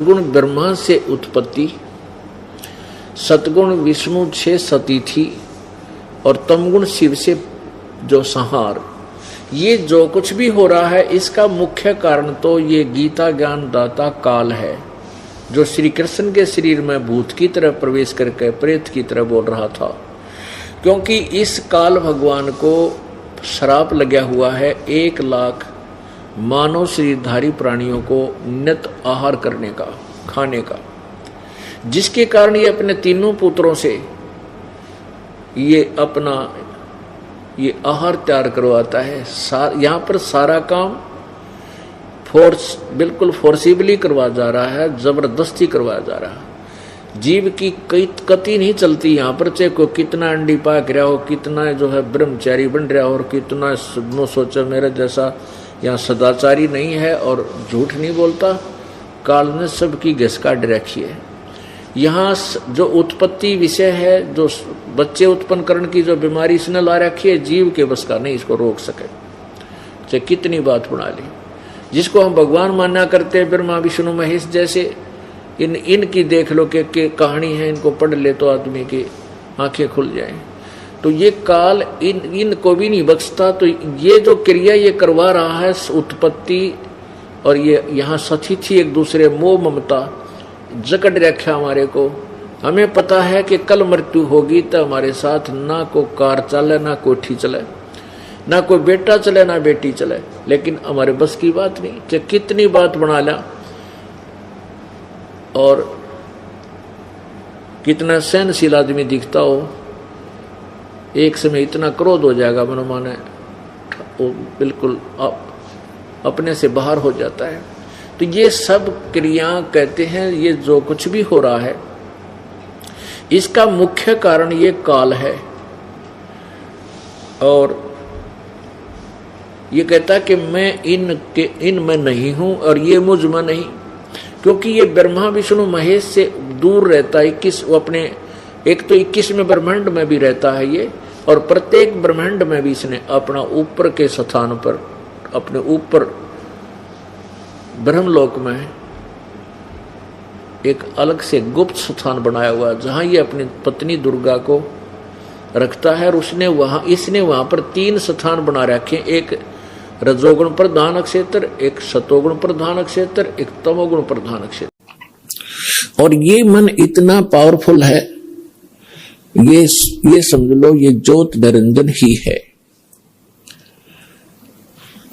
गुण ब्रह्मा से उत्पत्ति, सतगुण विष्णु से सती थी और तमगुण शिव से जो संहार। ये जो कुछ भी हो रहा है इसका मुख्य कारण तो ये गीता ज्ञान दाता काल है, जो श्री कृष्ण के शरीर में भूत की तरह प्रवेश करके प्रेत की तरह बोल रहा था। क्योंकि इस काल भगवान को श्राप लगा हुआ है 1 लाख मानव शरीरधारी प्राणियों को नित आहार करने का, खाने का, जिसके कारण ये अपने तीनों पुत्रों से ये अपना ये आहार तैयार करवाता है। यहाँ पर सारा काम बिल्कुल फोर्सिबली करवा जा रहा है, जबरदस्ती करवाया जा रहा है। जीव की कई कति नहीं चलती यहाँ पर, चाहे कोई कितना अंडी पाक रहा हो, कितना जो है ब्रह्मचारी बन रहा हो और कितना सोचा मेरा जैसा यहाँ सदाचारी नहीं है और झूठ नहीं बोलता, काल ने सबकी घिस काट रखी है। यहाँ जो उत्पत्ति विषय है, जो बच्चे उत्पन्न करने की जो बीमारी इसने ला रखी है, जीव के बस का नहीं इसको रोक सके, चाहे कितनी बात बना ली। जिसको हम भगवान माना करते हैं, ब्रह्मा विष्णु महेश जैसे, इनकी देख लो कि कहानी है, इनको पढ़ ले तो आदमी की आंखें खुल जाएं। तो ये काल इनको भी नहीं बख्शता। तो ये जो क्रिया ये करवा रहा है उत्पत्ति, और ये यहाँ सती थी एक दूसरे मोह ममता जकड़ रखा हमारे को। हमें पता है कि कल मृत्यु होगी तो हमारे साथ ना को कार चले, ना कोठी चले, ना कोई बेटा चले, ना बेटी चले, लेकिन हमारे बस की बात नहीं। चाहे कितनी बात बना ला और कितना सहनशील आदमी दिखता हो, एक समय इतना क्रोध हो जाएगा मन माने वो बिल्कुल अपने से बाहर हो जाता है। तो ये सब क्रिया कहते हैं, ये जो कुछ भी हो रहा है इसका मुख्य कारण ये काल है। और ये कहता कि मैं इन में नहीं हूं और ये मुझ में नहीं, क्योंकि ये ब्रह्मा विष्णु महेश से दूर रहता है। 21 अपने एक तो 21वें ब्रह्मांड में भी रहता है ये, और प्रत्येक ब्रह्मांड में भी इसने अपना ऊपर के स्थान पर, अपने ऊपर ब्रह्मलोक में एक अलग से गुप्त स्थान बनाया हुआ है, जहां ये अपनी पत्नी दुर्गा को रखता है। और इसने वहां पर 3 स्थान बना रखे, एक रजोगुण प्रधान क्षेत्र, एक सतोगुण प्रधान क्षेत्र, एक तमोगुण प्रधान क्षेत्र। और ये मन इतना पावरफुल है, ये समझ लो ये ज्योत निरंजन ही है।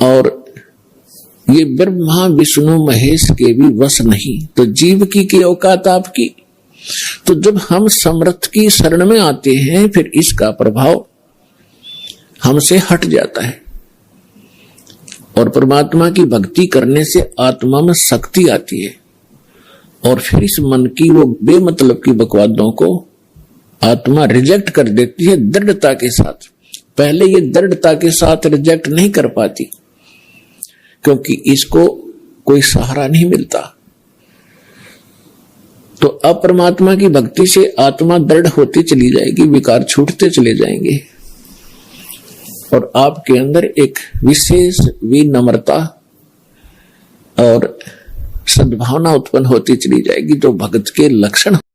और ये ब्रह्मा विष्णु महेश के भी वश नहीं, तो जीव की औकात आपकी। तो जब हम समर्थ की शरण में आते हैं, फिर इसका प्रभाव हमसे हट जाता है और परमात्मा की भक्ति करने से आत्मा में शक्ति आती है। और फिर इस मन की वो बेमतलब की बकवादों को आत्मा रिजेक्ट कर देती है दृढ़ता के साथ। पहले ये दृढ़ता के साथ रिजेक्ट नहीं कर पाती, क्योंकि इसको कोई सहारा नहीं मिलता। तो अब परमात्मा की भक्ति से आत्मा दृढ़ होती चली जाएगी, विकार छूटते चले जाएंगे और आपके अंदर एक विशेष विनम्रता और सद्भावना उत्पन्न होती चली जाएगी, जो भक्त के लक्षण